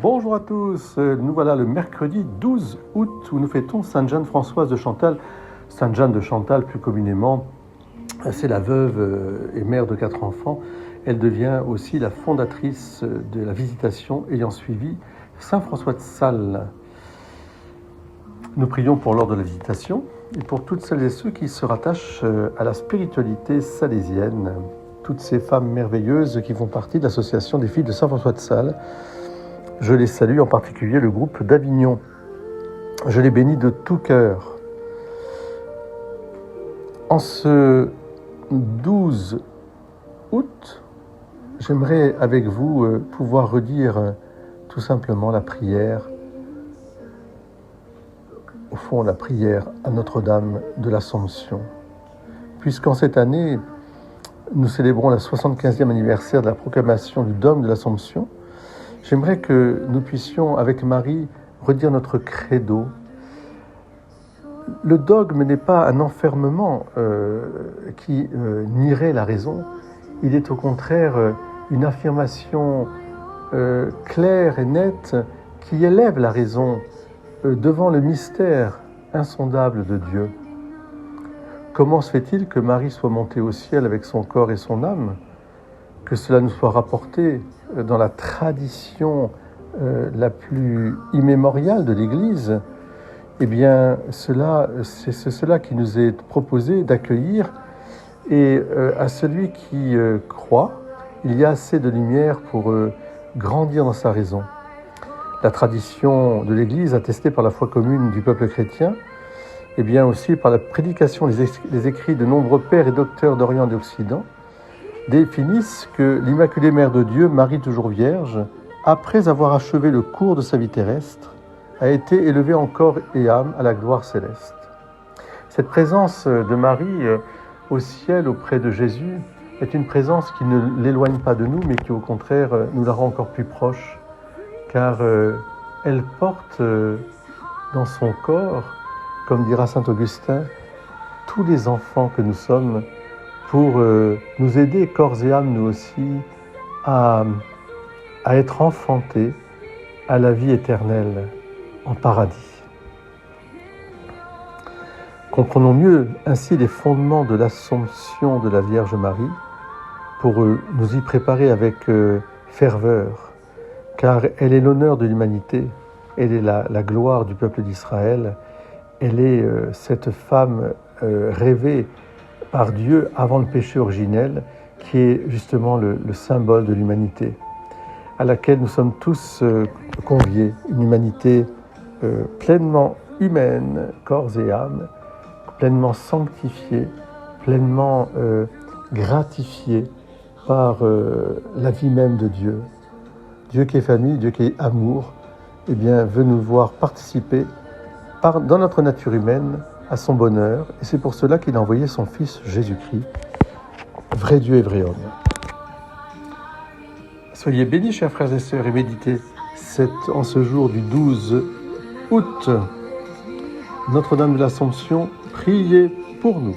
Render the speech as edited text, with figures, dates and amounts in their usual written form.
Bonjour à tous, nous voilà le mercredi 12 août où nous fêtons Sainte Jeanne Françoise de Chantal. Sainte Jeanne de Chantal, plus communément, c'est la veuve et mère de 4 enfants. Elle devient aussi la fondatrice de la Visitation ayant suivi Saint François de Sales. Nous prions pour l'ordre de la Visitation et pour toutes celles et ceux qui se rattachent à la spiritualité salésienne. Toutes ces femmes merveilleuses qui font partie de l'association des filles de Saint François de Sales. Je les salue, en particulier le groupe d'Avignon. Je les bénis de tout cœur. En ce 12 août, j'aimerais avec vous pouvoir redire tout simplement la prière, au fond la prière à Notre-Dame de l'Assomption. Puisqu'en cette année, nous célébrons la 75e anniversaire de la proclamation du dogme de l'Assomption, j'aimerais que nous puissions, avec Marie, redire notre credo. Le dogme n'est pas un enfermement qui nierait la raison. Il est au contraire une affirmation claire et nette qui élève la raison devant le mystère insondable de Dieu. Comment se fait-il que Marie soit montée au ciel avec son corps et son âme, que cela nous soit rapporté dans la tradition la plus immémoriale de l'Église? Eh bien, c'est cela qui nous est proposé d'accueillir. Et à celui qui croit, il y a assez de lumière pour grandir dans sa raison. La tradition de l'Église, attestée par la foi commune du peuple chrétien, et bien aussi par la prédication des écrits de nombreux pères et docteurs d'Orient et d'Occident, définissent que l'Immaculée Mère de Dieu, Marie toujours Vierge, après avoir achevé le cours de sa vie terrestre, a été élevée en corps et âme à la gloire céleste. Cette présence de Marie au ciel auprès de Jésus est une présence qui ne l'éloigne pas de nous, mais qui au contraire nous la rend encore plus proche, car elle porte dans son corps, comme dira saint Augustin, tous les enfants que nous sommes, pour nous aider, corps et âme, nous aussi, à être enfantés à la vie éternelle en paradis. Comprenons mieux ainsi les fondements de l'Assomption de la Vierge Marie pour nous y préparer avec ferveur, car elle est l'honneur de l'humanité, elle est la gloire du peuple d'Israël, elle est cette femme rêvée par Dieu avant le péché originel, qui est justement le symbole de l'humanité, à laquelle nous sommes tous conviés, une humanité pleinement humaine, corps et âme, pleinement sanctifiée, pleinement gratifiée par la vie même de Dieu. Dieu qui est famille, Dieu qui est amour, eh bien, veut nous voir participer dans notre nature humaine à son bonheur, et c'est pour cela qu'il a envoyé son Fils Jésus-Christ, vrai Dieu et vrai homme. Soyez bénis, chers frères et sœurs, et méditez en ce jour du 12 août. Notre-Dame de l'Assomption, priez pour nous.